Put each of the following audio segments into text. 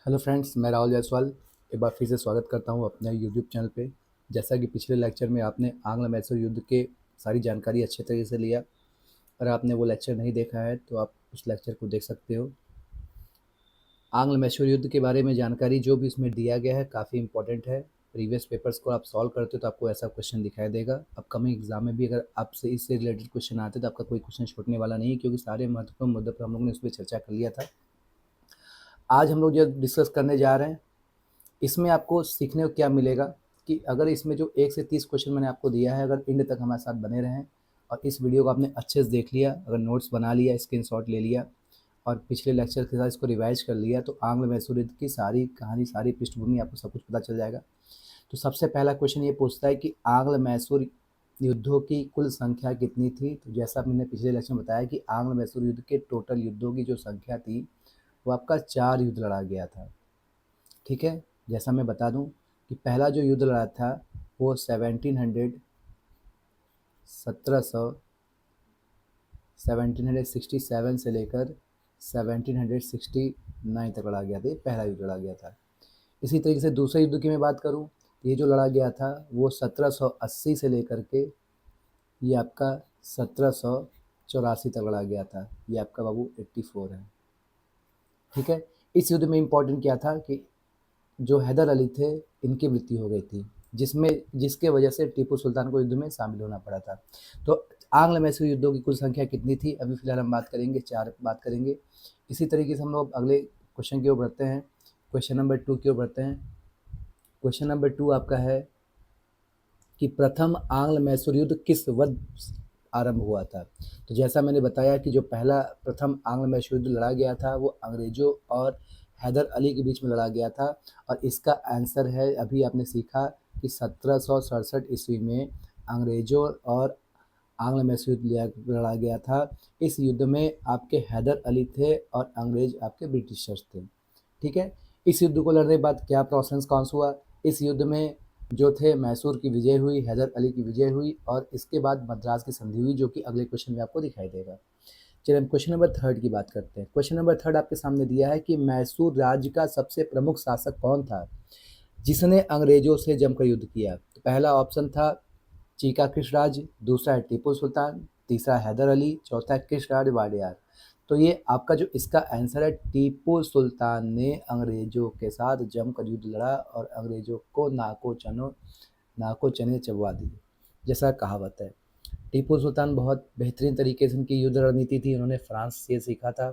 Hello friends, मैं राहुल जायसवाल एक बार फिर से स्वागत करता हूं अपने यूट्यूब चैनल पे। जैसा कि पिछले लेक्चर में आपने आंग्ल मैसूर युद्ध के सारी जानकारी अच्छे तरीके से लिया। अगर आपने वो लेक्चर नहीं देखा है तो आप उस लेक्चर को देख सकते हो। आंग्ल मैसूर युद्ध के बारे में जानकारी जो भी इसमें दिया गया है काफ़ी इंपॉर्टेंट है। प्रीवियस पेपर्स को आप सॉल्व करते हो तो आपको ऐसा क्वेश्चन दिखाई देगा। अपकमिंग एग्जाम में भी अगर आपसे इससे रिलेटेड क्वेश्चन आते तो आपका कोई क्वेश्चन छूटने वाला नहीं है, क्योंकि सारे महत्वपूर्ण मुद्दों पर हम लोग ने उस पर चर्चा कर लिया था। आज हम लोग जो डिस्कस करने जा रहे हैं इसमें आपको सीखने को क्या मिलेगा कि अगर इसमें जो 1 से 30 क्वेश्चन मैंने आपको दिया है, अगर एंड तक हमारे साथ बने रहें और इस वीडियो को आपने अच्छे से देख लिया, अगर नोट्स बना लिया, स्क्रीनशॉट ले लिया और पिछले लेक्चर के साथ इसको रिवाइज कर लिया, तो आंग्ल मैसूर युद्ध की सारी कहानी, सारी पृष्ठभूमि आपको सब कुछ पता चल जाएगा। तो सबसे पहला क्वेश्चन ये पूछता है कि आंग्ल मैसूर युद्धों की कुल संख्या कितनी थी। तो जैसा मैंने पिछले लेक्चर में बताया कि आंग्ल मैसूर युद्ध के टोटल युद्धों की जो संख्या थी वो आपका 4 युद्ध लड़ा गया था। ठीक है, जैसा मैं बता दूं कि पहला जो युद्ध लड़ा था वो 1767 से लेकर 1769 तक लड़ा गया था। ये पहला युद्ध लड़ा गया था। इसी तरीके से दूसरे युद्ध की मैं बात करूं तो ये जो लड़ा गया था वो 1780 से लेकर के ये आपका 1784 तक लड़ा गया था। ये आपका बाबू 84 है। ठीक है, इस युद्ध में इम्पोर्टेंट क्या था कि जो हैदर अली थे इनकी मृत्यु हो गई थी, जिसके वजह से टीपू सुल्तान को युद्ध में शामिल होना पड़ा था। तो आंग्ल मैसूर युद्धों की कुल संख्या कितनी थी, अभी फिलहाल हम बात करेंगे, 4 बात करेंगे। इसी तरीके से हम लोग अगले क्वेश्चन की ओर बढ़ते हैं। क्वेश्चन नंबर 2 की ओर बढ़ते हैं। क्वेश्चन नंबर 2 आपका है कि प्रथम आंग्ल मैसूर युद्ध किस वर्ष आरंभ हुआ था। तो जैसा मैंने बताया कि जो पहला प्रथम आंग्ल मैसूर युद्ध लड़ा गया था वो अंग्रेजों और हैदर अली के बीच में लड़ा गया था, और इसका आंसर है, अभी आपने सीखा कि 1767 ईस्वी में अंग्रेजों और आंग्ल मैसूर युद्ध लड़ा गया था। इस युद्ध में आपके हैदर अली थे और अंग्रेज आपके ब्रिटिशर्स थे। ठीक है, इस युद्ध को लड़ने के बाद क्या प्रोसेस कौन सा हुआ, इस युद्ध में जो थे मैसूर की विजय हुई, हैदर अली की विजय हुई, और इसके बाद मद्रास की संधि हुई, जो कि अगले क्वेश्चन में आपको दिखाई देगा। चलिए हम क्वेश्चन नंबर 3 की बात करते हैं। क्वेश्चन नंबर 3 आपके सामने दिया है कि मैसूर राज्य का सबसे प्रमुख शासक कौन था जिसने अंग्रेजों से जमकर युद्ध किया। तो पहला ऑप्शन था चीका कृष्णराज, दूसरा है टीपू सुल्तान, तीसरा हैदर अली, चौथा है कृष्णराज वाडियार। तो ये आपका जो इसका आंसर है, टीपू सुल्तान ने अंग्रेजों के साथ जमकर युद्ध लड़ा और अंग्रेजों को नाको चने चबवा दिए, जैसा कहावत है। टीपू सुल्तान बहुत बेहतरीन तरीके से उनकी युद्ध रणनीति थी, उन्होंने फ्रांस से सीखा था।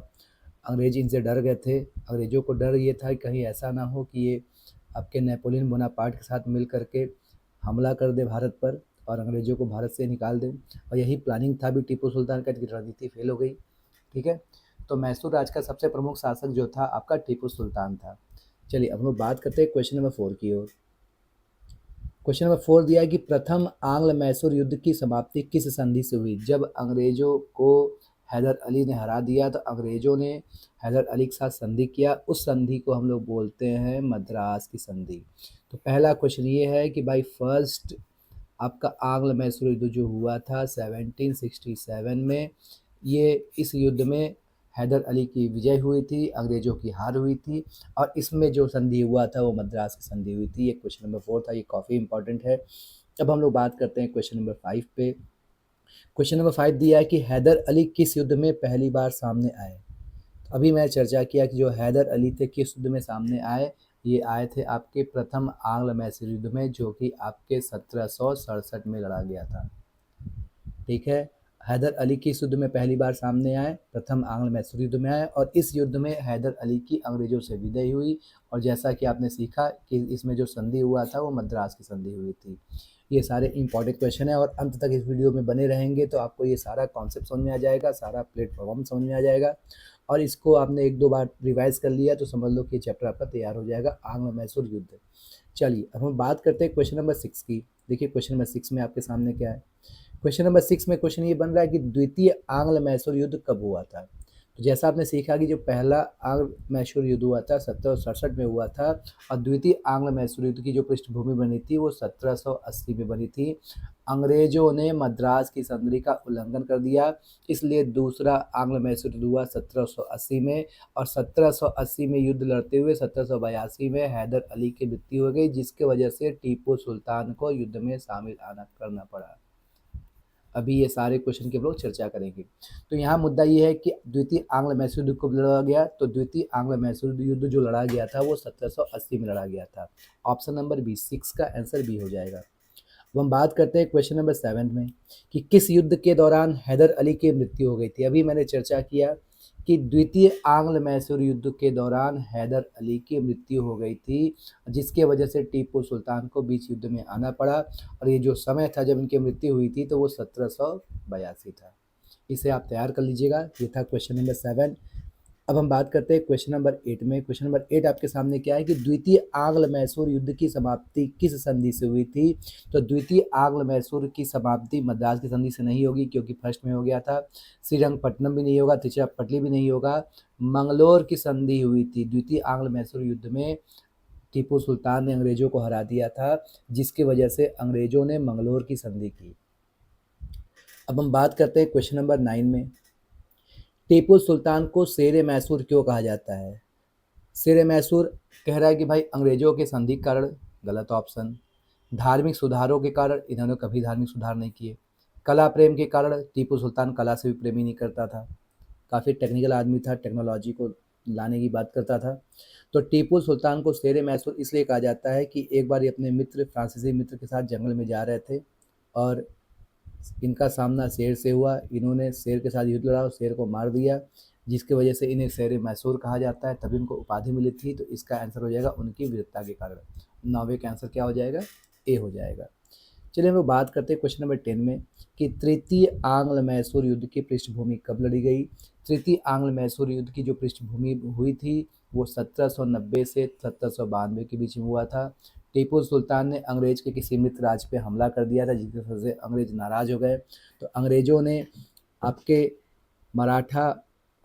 अंग्रेज इनसे डर गए थे। अंग्रेजों को डर ये था कि कहीं ऐसा ना हो कि ये आपके नेपोलियन बोनापार्ट के साथ मिल करके हमला कर दे भारत पर और अंग्रेजों को भारत से निकाल दें, और यही प्लानिंग था भी टीपू सुल्तान का, रणनीति फेल हो गई। ठीक है, तो मैसूर राज्य का सबसे प्रमुख शासक जो था आपका टीपू सुल्तान था। चलिए अब हम लोग बात करते हैं क्वेश्चन नंबर 4 की ओर। क्वेश्चन नंबर 4 दिया है कि प्रथम आंग्ल मैसूर युद्ध की समाप्ति किस संधि से हुई। जब अंग्रेजों को हैदर अली ने हरा दिया तो अंग्रेजों ने हैदर अली के साथ संधि किया, उस संधि को हम लोग बोलते हैं मद्रास की संधि। तो पहला क्वेश्चन ये है कि भाई फर्स्ट आपका आंग्ल मैसूर युद्ध जो हुआ था 1767 में, ये इस युद्ध में हैदर अली की विजय हुई थी, अंग्रेजों की हार हुई थी, और इसमें जो संधि हुआ था वो मद्रास की संधि हुई थी। ये क्वेश्चन नंबर 4 था, ये काफ़ी इंपॉर्टेंट है। अब हम लोग बात करते हैं क्वेश्चन नंबर 5 पे। क्वेश्चन नंबर 5 दिया है कि हैदर अली किस युद्ध में पहली बार सामने आए। अभी मैं चर्चा किया कि जो हैदर अली थे किस युद्ध में सामने आए, ये आए थे आपके प्रथम आंग्ल मैसूर युद्ध में, जो कि आपके 1767 में लड़ा गया था। ठीक है, हैदर अली किस युद्ध में पहली बार सामने आए, प्रथम आंग्ल मैसूर युद्ध में आए, और इस युद्ध में हैदर अली की अंग्रेजों से विजय हुई, और जैसा कि आपने सीखा कि इसमें जो संधि हुआ था वो मद्रास की संधि हुई थी। ये सारे इंपॉर्टेंट क्वेश्चन है, और अंत तक इस वीडियो में बने रहेंगे तो आपको ये सारा कॉन्सेप्ट समझ में आ जाएगा, सारा प्लेटफॉर्म समझ में आ जाएगा, और इसको आपने 1-2 बार रिवाइज कर लिया तो समझ लो कि चैप्टर आपका तैयार हो जाएगा, आंग्ल मैसूर युद्ध। चलिए अब हम बात करते हैं क्वेश्चन नंबर 6 की। देखिए क्वेश्चन नंबर 6 में आपके सामने क्या है। क्वेश्चन नंबर 6 में क्वेश्चन ये बन रहा है कि द्वितीय आंग्ल मैसूर युद्ध कब हुआ था। तो जैसा आपने सीखा कि जो पहला आंग्ल मैसूर युद्ध हुआ था 1767 में हुआ था, और द्वितीय आंग्ल मैसूर युद्ध की जो पृष्ठभूमि बनी थी वो 1780 में बनी थी। अंग्रेजों ने मद्रास की संधि का उल्लंघन कर दिया, इसलिए दूसरा आंग्ल मैसूर युद्ध हुआ 1780 में, और 1780 में युद्ध लड़ते हुए 1782 में हैदर अली की मृत्यु हो गई, जिसके वजह से टीपू सुल्तान को युद्ध में शामिल आना करना पड़ा। अभी ये सारे क्वेश्चन के हम लोग चर्चा करेंगे। तो यहाँ मुद्दा ये है कि द्वितीय आंग्ल मैसूर युद्ध कब लड़ा गया, तो द्वितीय आंग्ल मैसूर युद्ध जो लड़ा गया था वो 1780 में लड़ा गया था। ऑप्शन नंबर बी, 6 का आंसर बी हो जाएगा। अब हम बात करते हैं क्वेश्चन नंबर 7 में कि किस युद्ध के दौरान हैदर अली की मृत्यु हो गई थी। अभी मैंने चर्चा किया कि द्वितीय आंग्ल मैसूर युद्ध के दौरान हैदर अली की मृत्यु हो गई थी, जिसके वजह से टीपू सुल्तान को बीच युद्ध में आना पड़ा, और ये जो समय था जब इनकी मृत्यु हुई थी तो वो 1782 था। इसे आप तैयार कर लीजिएगा। ये था क्वेश्चन नंबर 7। अब हम बात करते हैं क्वेश्चन नंबर 8 में। क्वेश्चन नंबर 8 आपके सामने क्या है कि द्वितीय आंग्ल मैसूर युद्ध की समाप्ति किस संधि से हुई थी। तो द्वितीय आंग्ल मैसूर की समाप्ति मद्रास की संधि से नहीं होगी, क्योंकि फर्स्ट में हो गया था। श्रीरंगपट्टनम भी नहीं होगा, तिरुचिरापल्ली भी नहीं होगा। मंगलोर की संधि हुई थी द्वितीय आंग्ल मैसूर युद्ध में। टीपू सुल्तान ने अंग्रेजों को हरा दिया था, जिसकी वजह से अंग्रेजों ने मंगलोर की संधि की। अब हम बात करते हैं क्वेश्चन नंबर 9 में। टीपू सुल्तान को शेर मैसूर क्यों कहा जाता है। शेर मैसूर कह रहा है कि भाई अंग्रेजों के संधि के कारण, गलत ऑप्शन। धार्मिक सुधारों के कारण, इन्होंने कभी धार्मिक सुधार नहीं किए। कला प्रेम के कारण, टीपू सुल्तान कला से भी प्रेम ही नहीं करता था, काफ़ी टेक्निकल आदमी था, टेक्नोलॉजी को लाने की बात करता था। तो टीपू सुल्तान को शेर मैसूर इसलिए कहा जाता है कि एक बार ये अपने मित्र, फ्रांसीसी मित्र के साथ जंगल में जा रहे थे, और इनका सामना शेर से हुआ। इन्होंने शेर के साथ युद्ध लड़ा और शेर को मार दिया, जिसकी वजह से इन्हें शेर मैसूर कहा जाता है। तभी उनको उपाधि मिली थी। तो इसका आंसर हो जाएगा उनकी वीरता के कारण। 9वें का आंसर क्या हो जाएगा, ए हो जाएगा। चलिए हम लोग बात करते हैं क्वेश्चन नंबर 10 में कि तृतीय आंग्ल मैसूर युद्ध की पृष्ठभूमि कब लड़ी गई। तृतीय आंग्ल मैसूर युद्ध की जो पृष्ठभूमि हुई थी वो 1790 से 1792 के बीच में हुआ था। टीपू सुल्तान ने अंग्रेज के किसी मित्र राज पे हमला कर दिया था, जिसकी वजह से अंग्रेज नाराज हो गए। तो अंग्रेजों ने आपके मराठा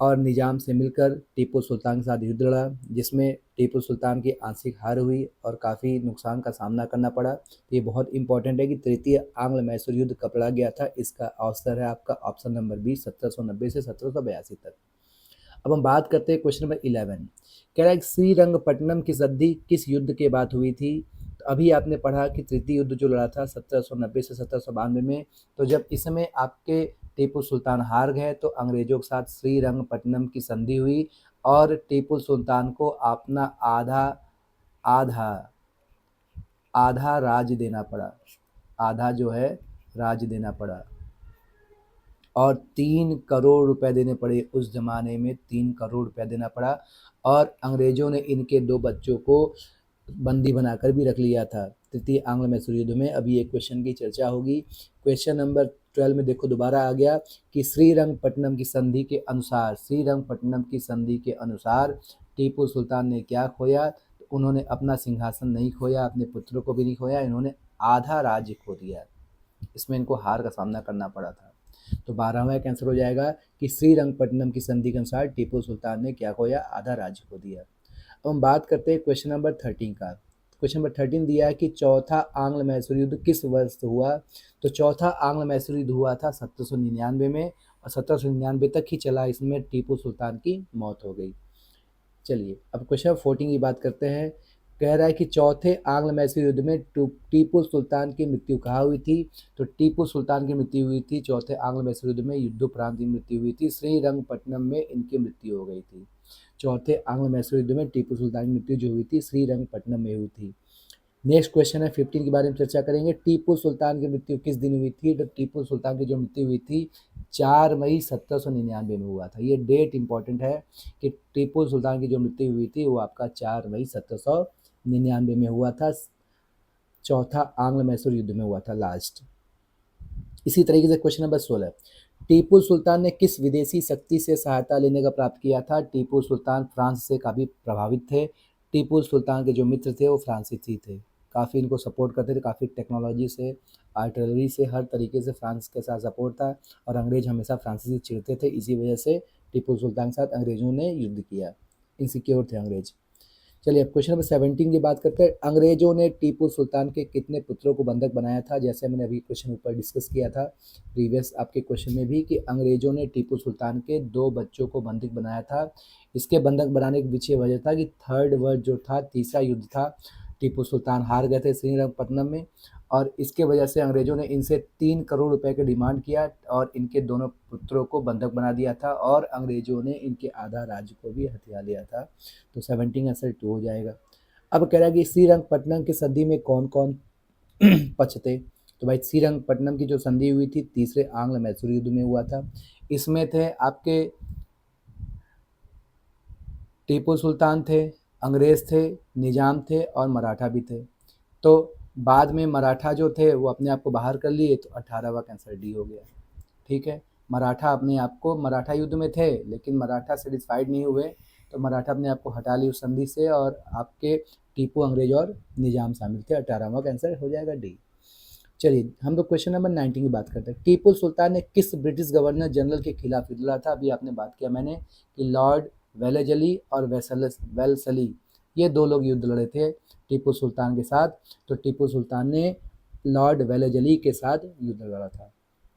और निजाम से मिलकर टीपू सुल्तान के साथ युद्ध लड़ा, जिसमें टीपू सुल्तान की आंशिक हार हुई और काफ़ी नुकसान का सामना करना पड़ा। तो ये बहुत इंपॉर्टेंट है कि तृतीय आंग्ल मैसूर युद्ध कब लड़ा गया था। इसका आंसर है आपका ऑप्शन नंबर बी, 1790 से 1782 तक। अब हम बात करते हैं क्वेश्चन नंबर 11। कह रहा है श्रीरंगपट्टनम की संधि किस युद्ध के बाद हुई थी। तो अभी आपने पढ़ा कि तृतीय युद्ध जो लड़ा था 1790 से 1792 में। तो जब इसमें आपके टीपू सुल्तान हार गए तो अंग्रेजों के साथ श्रीरंगपट्टनम की संधि हुई, और टीपू सुल्तान को अपना आधा आधा आधा राज देना पड़ा। आधा जो है राज देना पड़ा, और 3 करोड़ रुपए देने पड़े। उस ज़माने में 3 करोड़ रुपया देना पड़ा, और अंग्रेज़ों ने इनके 2 बच्चों को बंदी बनाकर भी रख लिया था तृतीय आंग्ल मैसूर युद्ध में। अभी एक क्वेश्चन की चर्चा होगी। क्वेश्चन नंबर 12 में देखो दोबारा आ गया कि श्रीरंगपट्टनम की संधि के अनुसार, श्रीरंगपट्टनम की संधि के अनुसार टीपू सुल्तान ने क्या खोया। तो उन्होंने अपना सिंहासन नहीं खोया, अपने पुत्रों को भी नहीं खोया, इन्होंने आधा राज्य खो दिया। इसमें इनको हार का सामना करना पड़ा था। तो 12वां आंसर हो जाएगा कि श्रीरंगपट्टनम की संधि के अनुसार टीपू सुल्तान ने क्या खोया, आधा राज्य खो दिया। अब हम बात करते हैं क्वेश्चन नंबर 13 का। क्वेश्चन नंबर 13 दिया है कि चौथा आंग्ल मैसूर युद्ध किस वर्ष हुआ। तो चौथा आंग्ल मैसूर युद्ध हुआ था 1799 में, और 1799 तक ही चला। इसमें टीपू सुल्तान की मौत हो गई। चलिए अब क्वेश्चन 14 की बात करते हैं। कह रहा है कि चौथे आंग्ल मैसूर युद्ध में टीपू सुल्तान की मृत्यु कहाँ हुई थी। तो टीपू सुल्तान की मृत्यु हुई थी चौथे आंग्ल मैसूर युद्ध में, युद्धोपरांत की मृत्यु हुई थी। श्रीरंगपट्टनम में इनकी मृत्यु हो गई थी। चौथे आंग्ल मैसूर युद्ध में टीपू सुल्तान की मृत्यु जो हुई थी श्रीरंगपट्टनम में हुई थी। नेक्स्ट क्वेश्चन है 15 के बारे में चर्चा करेंगे। टीपू सुल्तान की मृत्यु किस दिन हुई थी। तो टीपू सुल्तान की जो मृत्यु हुई थी 4 मई 1799 में हुआ था। ये डेट इंपॉर्टेंट है कि टीपू सुल्तान की जो मृत्यु हुई थी वो आपका 4 मई 1799 में हुआ था। चौथा आंग्ल मैसूर युद्ध में हुआ था लास्ट। इसी तरीके से क्वेश्चन नंबर 16। टीपू सुल्तान ने किस विदेशी शक्ति से सहायता लेने का प्राप्त किया था। टीपू सुल्तान फ्रांस से काफ़ी प्रभावित थे। टीपू सुल्तान के जो मित्र थे वो फ्रांसीसी थे, काफ़ी इनको सपोर्ट करते थे, काफ़ी टेक्नोलॉजी से, आर्टिलरी से, हर तरीके से फ्रांस के साथ सपोर्ट था, और अंग्रेज हमेशा फ्रांसीसी चिढ़ते थे। इसी वजह से टीपू सुल्तान के साथ अंग्रेजों ने युद्ध किया, इनसिक्योर थे अंग्रेज। चलिए अब क्वेश्चन नंबर 17 की बात करते हैं। अंग्रेजों ने टीपू सुल्तान के कितने पुत्रों को बंधक बनाया था? जैसे मैंने अभी क्वेश्चन ऊपर डिस्कस किया था प्रीवियस आपके क्वेश्चन में भी, कि अंग्रेजों ने टीपू सुल्तान के 2 बच्चों को बंधक बनाया था। इसके बंधक बनाने के पीछे वजह था कि थर्ड वर्ल्ड जो था, तीसरा युद्ध था, टीपू सुल्तान हार गए थे श्रीरंगपट्टनम में, और इसके वजह से अंग्रेजों ने इनसे 3 करोड़ रुपए की डिमांड किया और इनके दोनों पुत्रों को बंधक बना दिया था, और अंग्रेजों ने इनके आधा राज्य को भी हथिया लिया था। तो 17 आंसर 2 हो जाएगा। अब कह रहा है कि श्रीरंगपट्टनम की संधि में कौन कौन पक्ष थे? तो भाई श्रीरंगपट्टनम की जो संधि हुई थी तीसरे आंग्ल मैसूर युद्ध में हुआ था। इसमें थे आपके टीपू सुल्तान थे, अंग्रेज थे, निजाम थे और मराठा भी थे। तो बाद में मराठा जो थे वो अपने आप को बाहर कर लिए, तो 18वां का आंसर डी हो गया। ठीक है, मराठा अपने आप को, मराठा युद्ध में थे लेकिन मराठा सेटिस्फाइड नहीं हुए, तो मराठा अपने आप को हटा ली उस संधि से, और आपके टीपू, अंग्रेज और निजाम शामिल थे। 18वां का आंसर हो जाएगा डी। चलिए हम लोग क्वेश्चन नंबर 19 की बात करते हैं। टीपू सुल्तान ने किस ब्रिटिश गवर्नर जनरल के खिलाफ युद्ध लड़ा था? अभी आपने बात किया मैंने कि लॉर्ड वेलेजली और वेलसली, ये 2 लोग युद्ध लड़े थे टीपू सुल्तान के साथ। तो टीपू सुल्तान ने लॉर्ड वेलेजली के साथ युद्ध लड़ा था।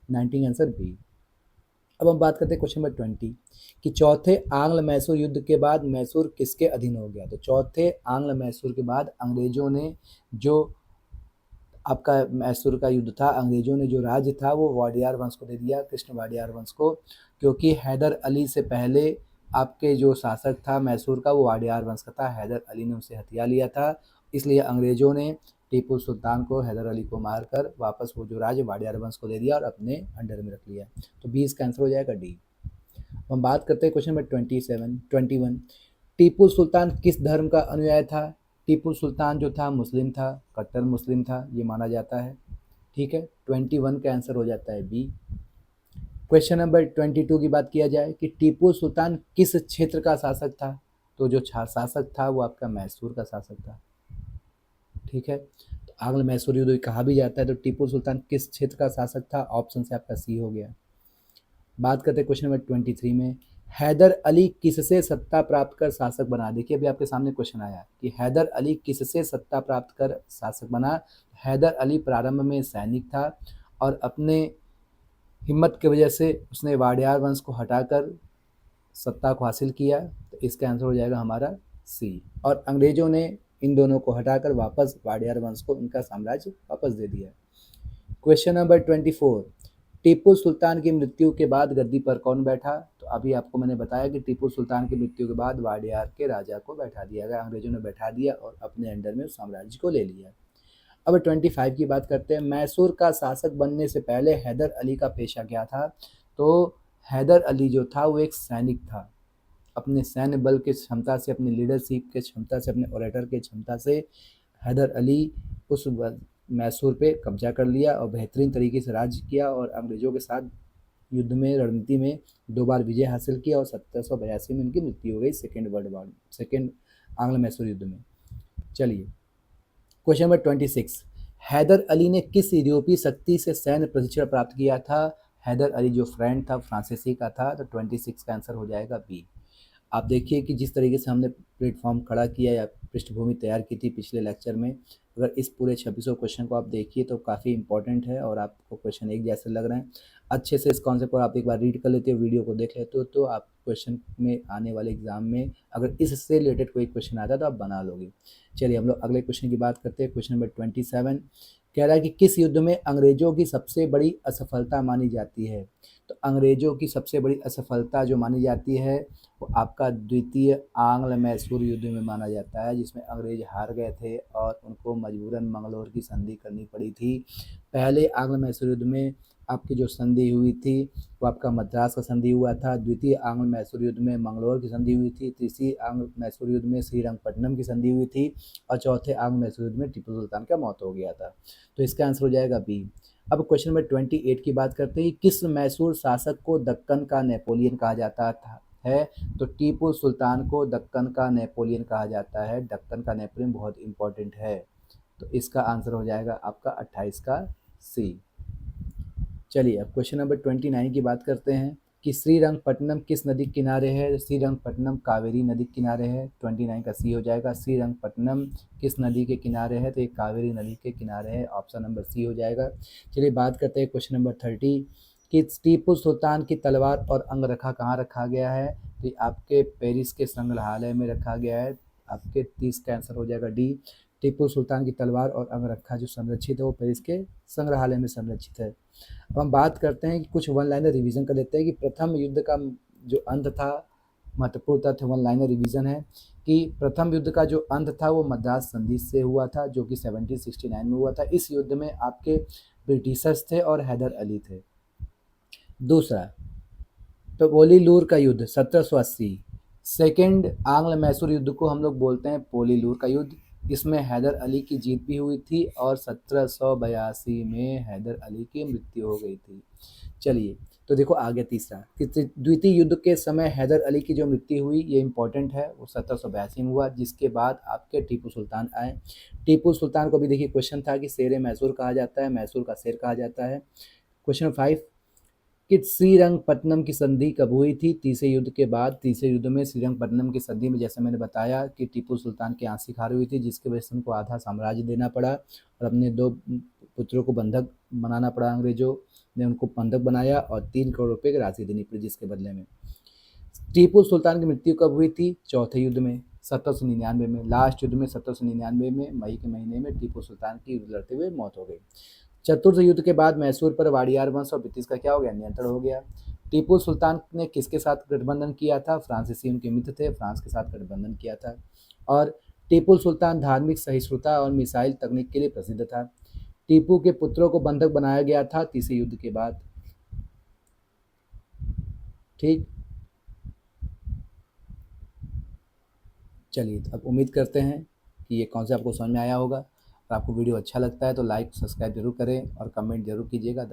19 आंसर बी। अब हम बात करते हैं क्वेश्चन नंबर 20 कि चौथे आंग्ल मैसूर युद्ध के बाद मैसूर किसके अधीन हो गया? तो चौथे आंग्ल मैसूर के बाद अंग्रेजों ने जो आपका मैसूर का युद्ध था, अंग्रेजों ने जो राज्य था वो वाडियार वंश को दे दिया, कृष्ण वाडियार वंश को, क्योंकि हैदर अली से पहले आपके जो शासक था मैसूर का वो वाडियार वंश का था। हैदर अली ने उसे हथिया लिया था, इसलिए अंग्रेजों ने टीपू सुल्तान को, हैदर अली को मारकर वापस वो जो राज्य वाडियार वंश को दे दिया और अपने अंडर में रख लिया। तो 20 का आंसर हो जाएगा डी। हम बात करते हैं क्वेश्चन नंबर 21। टीपू सुल्तान किस धर्म का अनुयायी था? टीपू सुल्तान जो था मुस्लिम था, कट्टर मुस्लिम था, ये माना जाता है। ठीक है, 21 का आंसर हो जाता है बी। क्वेश्चन नंबर 22 की बात किया जाए कि टीपू सुल्तान किस क्षेत्र का शासक था? तो जो शासक था वो आपका मैसूर का शासक था। ठीक है, तो आंग्ल मैसूर युद्ध कहा भी जाता है। तो टीपू सुल्तान किस क्षेत्र का शासक था? ऑप्शन से आपका सी हो गया। बात करते हैं क्वेश्चन नंबर 23 में, हैदर अली किससे सत्ता प्राप्त कर शासक बना? देखिए अभी आपके सामने क्वेश्चन आया कि हैदर अली किससे सत्ता प्राप्त कर शासक बना। हैदर अली प्रारंभ में सैनिक था और अपने हिम्मत की वजह से उसने वाडियार वंश को हटाकर सत्ता को हासिल किया। तो इसका आंसर हो जाएगा हमारा सी। और अंग्रेजों ने इन दोनों को हटाकर वापस वाडियार वंश को उनका साम्राज्य वापस दे दिया। क्वेश्चन नंबर 24, टीपू सुल्तान की मृत्यु के बाद गद्दी पर कौन बैठा? तो अभी आपको मैंने बताया कि टीपू सुल्तान की मृत्यु के बाद वाडियार के राजा को बैठा दिया गया, अंग्रेजों ने बैठा दिया और अपने अंडर में उस साम्राज्य को ले लिया। अब 25 की बात करते हैं। मैसूर का शासक बनने से पहले हैदर अली का पेशा क्या था? तो हैदर अली जो था वो एक सैनिक था। अपने सैन्य बल के क्षमता से, अपनी लीडरशिप के क्षमता से, अपने ओरेटर के क्षमता से हैदर अली उस मैसूर पे कब्जा कर लिया और बेहतरीन तरीके से राज्य किया और अंग्रेजों के साथ युद्ध में, रणनीति में 2 बार विजय हासिल किया और 1782 में उनकी मृत्यु हो गई सेकेंड आंग्ल मैसूर युद्ध में। चलिए क्वेश्चन नंबर 26, हैदर अली ने किस यूरोपीय शक्ति से सैन्य प्रशिक्षण प्राप्त किया था? हैदर अली जो फ्रेंड था फ्रांसीसी का था। तो 26 का आंसर हो जाएगा बी। आप देखिए कि जिस तरीके से हमने प्लेटफॉर्म खड़ा किया या पृष्ठभूमि तैयार की थी पिछले लेक्चर में, अगर इस पूरे 26 क्वेश्चन को आप देखिए तो काफ़ी इंपॉर्टेंट है और आपको क्वेश्चन एक जैसे लग रहे हैं। अच्छे से इस कॉन्सेप्ट को आप एक बार रीड कर लेते हो, वीडियो को देख लेते हो, तो आप क्वेश्चन में आने वाले एग्जाम में अगर इससे रिलेटेड कोई क्वेश्चन आता है तो आप बना लोगे। चलिए हम लोग अगले क्वेश्चन की बात करते हैं। क्वेश्चन नंबर 27 कह रहा है कि किस युद्ध में अंग्रेजों की सबसे बड़ी असफलता मानी जाती है? तो अंग्रेजों की सबसे बड़ी असफलता जो मानी जाती है वो आपका द्वितीय आंग्ल मैसूर युद्ध में माना जाता है, जिसमें अंग्रेज हार गए थे और उनको मजबूरन मंगलोर की संधि करनी पड़ी थी। पहले आंग्ल मैसूर युद्ध में आपकी जो संधि हुई थी वो आपका मद्रास का संधि हुआ था, द्वितीय आंग्ल मैसूर युद्ध में मंगलोर की संधि हुई थी, तीसरी आंग्ल मैसूर युद्ध में श्रीरंगपट्टनम की संधि हुई थी और चौथे आंग्ल मैसूर युद्ध में टीपू सुल्तान का मौत हो गया था। तो इसका आंसर हो जाएगा बी। अब क्वेश्चन नंबर 28 की बात करते हैं। किस मैसूर शासक को दक्कन का नेपोलियन कहा जाता है? तो टीपू सुल्तान को दक्कन का नेपोलियन कहा जाता है। दक्कन का नेपोलियन बहुत इंपॉर्टेंट है। तो इसका आंसर हो जाएगा आपका 28 का सी। चलिए अब क्वेश्चन नंबर 29 की बात करते हैं। कि श्रीरंगपट्टनम किस नदी के किनारे है? श्रीरंगपट्टनम कावेरी नदी के किनारे है। 29 का सी हो जाएगा। श्रीरंगपट्टनम किस नदी के किनारे है? तो ये कावेरी नदी के किनारे है, ऑप्शन नंबर सी हो जाएगा। चलिए बात करते हैं क्वेश्चन नंबर 30 कि टीपू सुल्तान की तलवार और अंगरखा कहाँ रखा गया है? तो आपके पेरिस के संग्रहालय में रखा गया है। आपके 30 का आंसर हो जाएगा डी। टीपू सुल्तान की तलवार और अंगरखा जो संरक्षित है वो पेरिस के संग्रहालय में संरक्षित है। अब हम बात करते हैं कि कुछ वन लाइनर रिवीजन कर लेते हैं कि प्रथम युद्ध का जो अंत था, महत्वपूर्ण तथ्य वन लाइनर रिवीजन है कि प्रथम युद्ध का जो अंत था वो मद्रास संधि से हुआ था, जो कि 1769 में हुआ था। इस युद्ध में आपके ब्रिटिशर्स थे और हैदर अली थे। दूसरा, तो पोलीलूर का युद्ध 1780, सेकेंड आंग्ल मैसूर युद्ध को हम लोग बोलते हैं पोलीलूर का युद्ध। इसमें हैदर अली की जीत भी हुई थी और 1782 में हैदर अली की मृत्यु हो गई थी। चलिए तो देखो आगे तीसरा कि द्वितीय युद्ध के समय हैदर अली की जो मृत्यु हुई ये इंपॉर्टेंट है, वो 1782 में हुआ, जिसके बाद आपके टीपू सुल्तान आए। टीपू सुल्तान को भी देखिए क्वेश्चन था कि शेर मैसूर कहा जाता है, मैसूर का शेर कहा जाता है। क्वेश्चन 5 कि श्रीरंगपट्टनम की संधि कब हुई थी? तीसरे युद्ध के बाद। तीसरे युद्ध में श्रीरंगपट्टनम की संधि में जैसे मैंने बताया कि टीपू सुल्तान की आंशिक हार हुई थी, जिसकी वजह से उनको आधा साम्राज्य देना पड़ा और अपने 2 पुत्रों को बंधक बनाना पड़ा। अंग्रेजों ने उनको बंधक बनाया और 3 करोड़ रुपए की राशि देनी पड़ी जिसके बदले में। टीपू सुल्तान की मृत्यु कब हुई थी? चौथे युद्ध में 1799 में। लास्ट युद्ध में 1799 में मई के महीने में टीपू सुल्तान की युद्ध लड़ते हुए मौत हो गई। चतुर्थ युद्ध के बाद मैसूर पर वाडियार वंश और ब्रिटिश का क्या हो गया? नियंत्रण हो गया। टीपू सुल्तान ने किसके साथ गठबंधन किया था? फ्रांसीसी उनके मित्र थे, फ्रांस के साथ गठबंधन किया था। और टीपू सुल्तान धार्मिक सहिष्णुता और मिसाइल तकनीक के लिए प्रसिद्ध था। टीपू के पुत्रों को बंधक बनाया गया था तीसरे युद्ध के बाद। ठीक, चलिए अब उम्मीद करते हैं कि ये कॉन्सेप्ट आपको समझ में आया होगा और आपको वीडियो अच्छा लगता है तो लाइक सब्सक्राइब जरूर करें और कमेंट जरूर कीजिएगा।